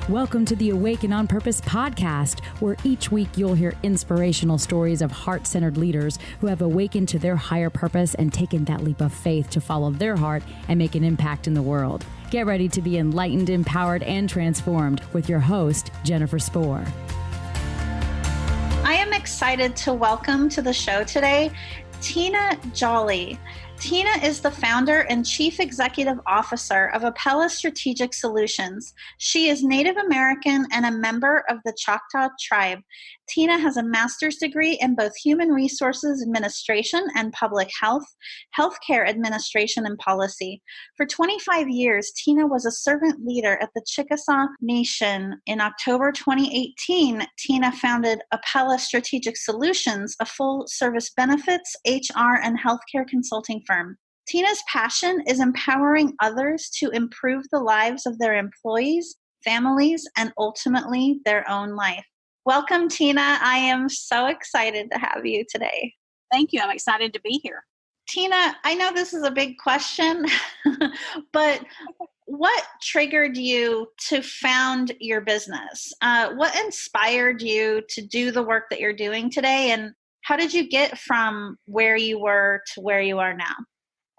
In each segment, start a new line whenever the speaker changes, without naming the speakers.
Welcome to the Awaken on Purpose podcast, where each week you'll hear inspirational stories of heart-centered leaders who have awakened to their higher purpose and taken that leap of faith to follow their heart and make an impact in the world. Get ready to be enlightened, empowered, and transformed with your host, Jennifer Spohr.
I am excited to welcome to the show today, Tena Jolley. Tena is the founder and chief executive officer of Apela Strategic Solutions. She is Native American and a member of the Choctaw Tribe. Tena has a master's degree in both human resources administration and public health, healthcare administration, and policy. For 25 years, Tena was a servant leader at the Chickasaw Nation. In October 2018, Tena founded Apela Strategic Solutions, a full-service benefits, HR, and healthcare consulting firm. Tena's passion is empowering others to improve the lives of their employees, families, and ultimately their own life. Welcome, Tena. I am so excited to have you today.
Thank you. I'm excited to be here.
Tena, I know this is a big question, but what triggered you to found your business? What inspired you to do the work that you're doing today? And how did you get from where you were to where you are now?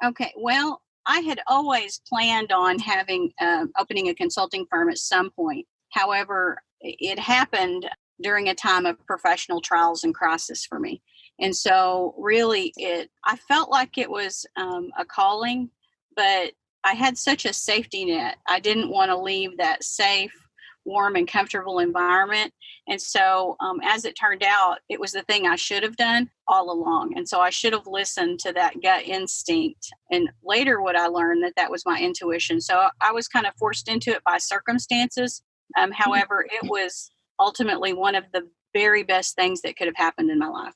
Okay. Well, I had always planned on opening a consulting firm at some point. However, it happened during a time of professional trials and crisis for me. And so really I felt like it was a calling, but I had such a safety net. I didn't want to leave that safe, warm, and comfortable environment. And so as it turned out, it was the thing I should have done all along. And so I should have listened to that gut instinct. And later what I learned that was my intuition. So I was kind of forced into it by circumstances. However, it was ultimately one of the very best things that could have happened in my life.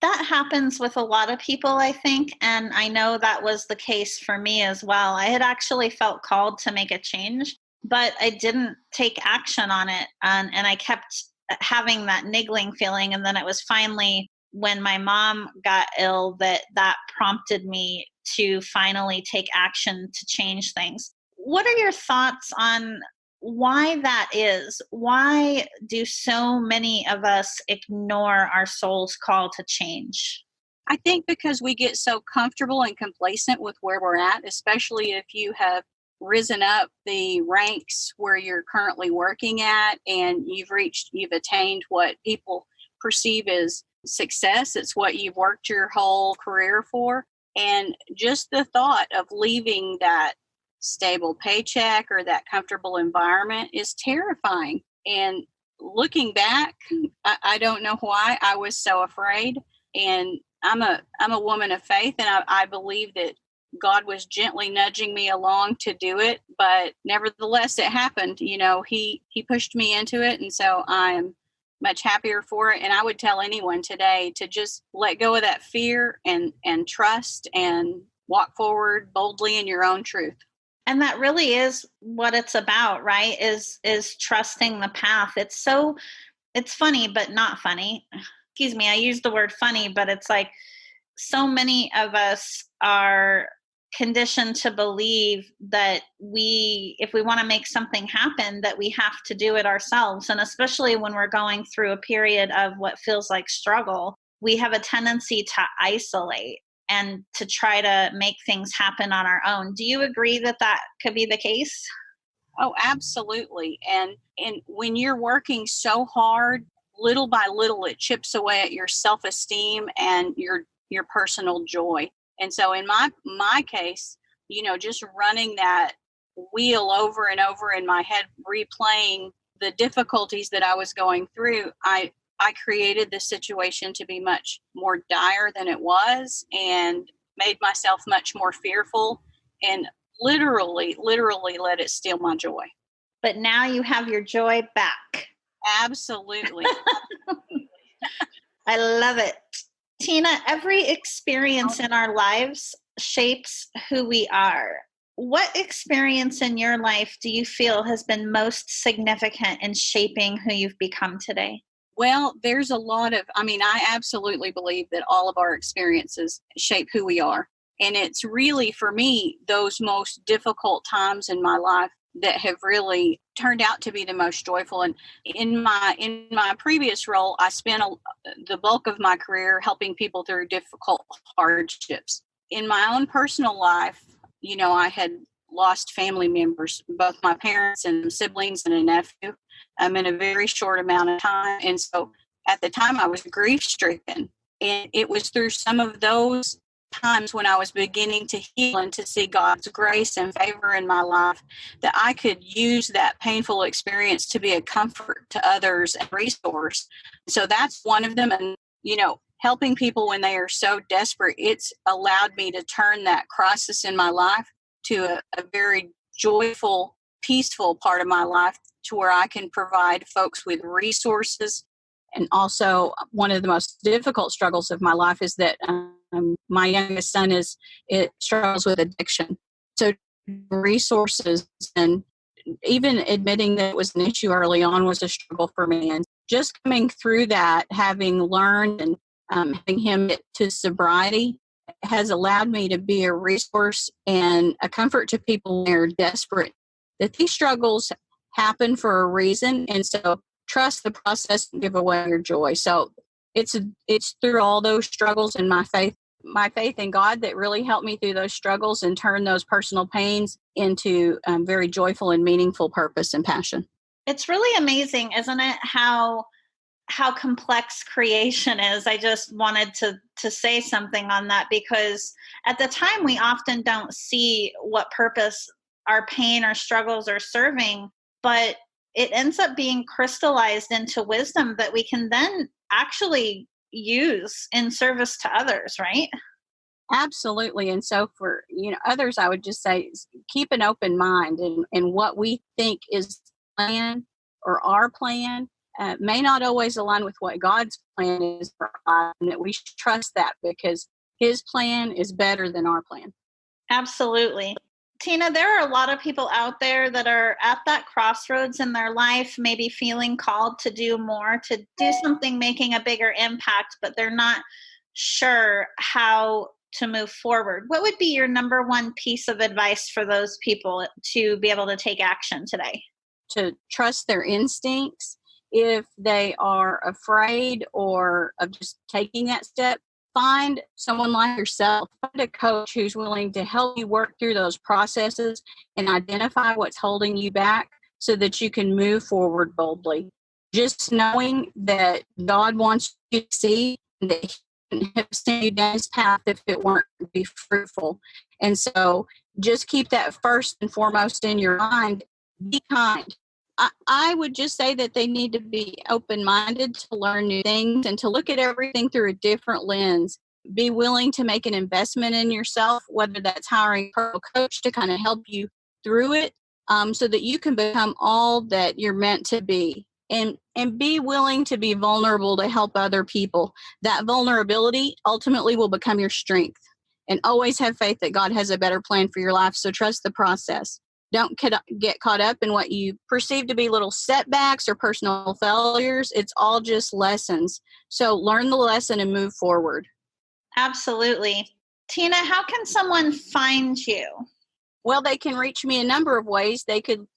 That happens with a lot of people, I think. And I know that was the case for me as well. I had actually felt called to make a change, but I didn't take action on it. And I kept having that niggling feeling. And then it was finally when my mom got ill that prompted me to finally take action to change things. What are your thoughts on why that is? Why do so many of us ignore our soul's call to change?
I think because we get so comfortable and complacent with where we're at, especially if you have risen up the ranks where you're currently working at and you've attained what people perceive as success. It's what you've worked your whole career for. And just the thought of leaving that stable paycheck or that comfortable environment is terrifying. And looking back, I don't know why I was so afraid. And I'm a woman of faith, and I believe that God was gently nudging me along to do it. But nevertheless, it happened. You know, he pushed me into it. And so I'm much happier for it. And I would tell anyone today to just let go of that fear and trust and walk forward boldly in your own truth.
And that really is what it's about, right? Is trusting the path. It's funny, but not funny. Excuse me, I use the word funny, but it's like so many of us are conditioned to believe that if we want to make something happen, that we have to do it ourselves. And especially when we're going through a period of what feels like struggle, we have a tendency to isolate and to try to make things happen on our own. Do you agree that could be the case?
Oh, absolutely. And when you're working so hard, little by little, it chips away at your self-esteem and your personal joy. And so in my case, just running that wheel over and over in my head, replaying the difficulties that I was going through, I created the situation to be much more dire than it was and made myself much more fearful and literally let it steal my joy.
But now you have your joy back.
Absolutely.
I love it. Tena, every experience in our lives shapes who we are. What experience in your life do you feel has been most significant in shaping who you've become today?
Well, there's a lot of, I absolutely believe that all of our experiences shape who we are. And it's really, for me, those most difficult times in my life that have really turned out to be the most joyful. And in my previous role, I spent the bulk of my career helping people through difficult hardships. In my own personal life, I had lost family members, both my parents and siblings and a nephew, in a very short amount of time. And so at the time I was grief stricken. And it was through some of those times when I was beginning to heal and to see God's grace and favor in my life that I could use that painful experience to be a comfort to others and resource. So that's one of them. And, helping people when they are so desperate, it's allowed me to turn that crisis in my life to a very joyful, peaceful part of my life, to where I can provide folks with resources. And also, one of the most difficult struggles of my life is that my youngest son struggles with addiction. So resources, and even admitting that it was an issue early on was a struggle for me. And just coming through that, having learned and having him get to sobriety, has allowed me to be a resource and a comfort to people when they're desperate. That these struggles happen for a reason, and so trust the process and give away your joy. So it's through all those struggles and my faith in God that really helped me through those struggles and turn those personal pains into very joyful and meaningful purpose and passion.
It's really amazing, isn't it, how complex creation is. I just wanted to say something on that, because at the time we often don't see what purpose our pain or struggles are serving, but it ends up being crystallized into wisdom that we can then actually use in service to others, right?
Absolutely. And so for others, I would just say keep an open mind, and what we think is plan or our plan may not always align with what God's plan is for us, and that we should trust that, because His plan is better than our plan.
Absolutely. Tena, there are a lot of people out there that are at that crossroads in their life, maybe feeling called to do more, to do something making a bigger impact, but they're not sure how to move forward. What would be your number one piece of advice for those people to be able to take action today?
To trust their instincts. If they are afraid or of just taking that step, find someone like yourself, find a coach who's willing to help you work through those processes and identify what's holding you back so that you can move forward boldly. Just knowing that God wants you to see that He wouldn't have sent you down His path if it weren't to be fruitful. And so just keep that first and foremost in your mind. Be kind. I would just say that they need to be open-minded to learn new things and to look at everything through a different lens. Be willing to make an investment in yourself, whether that's hiring a personal coach to kind of help you through it, so that you can become all that you're meant to be. And be willing to be vulnerable to help other people. That vulnerability ultimately will become your strength. And always have faith that God has a better plan for your life, so trust the process. Don't get caught up in what you perceive to be little setbacks or personal failures. It's all just lessons. So learn the lesson and move forward.
Absolutely. Tena, how can someone find you?
Well, they can reach me a number of ways. They could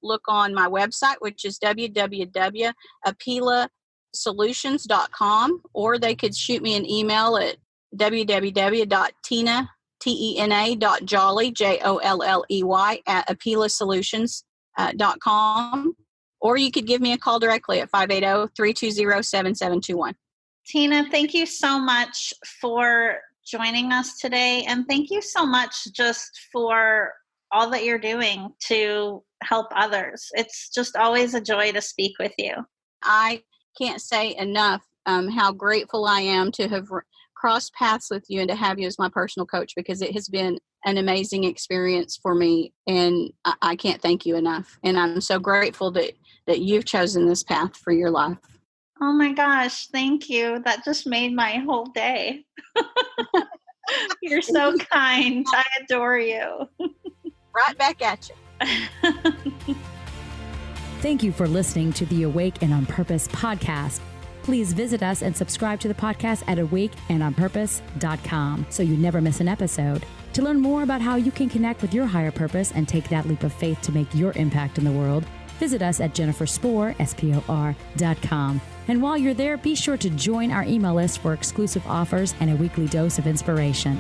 look on my website, which is www.apelasolutions.com, or they could shoot me an email at www.tena.jolley, Jolley, @apelasolutions.com, or you could give me a call directly at 580-320-7721.
Tena, thank you so much for joining us today, and thank you so much just for all that you're doing to help others. It's just always a joy to speak with you.
I can't say enough how grateful I am to have crossed paths with you and to have you as my personal coach, because it has been an amazing experience for me, and I can't thank you enough. And I'm so grateful that you've chosen this path for your life.
Oh my gosh, thank you. That just made my whole day. You're so kind. I adore you.
Right back at you.
Thank you for listening to the Awake and on Purpose podcast. Please visit us and subscribe to the podcast at awakeandonpurpose.com so you never miss an episode. To learn more about how you can connect with your higher purpose and take that leap of faith to make your impact in the world, visit us at jenniferspor.com. And while you're there, be sure to join our email list for exclusive offers and a weekly dose of inspiration.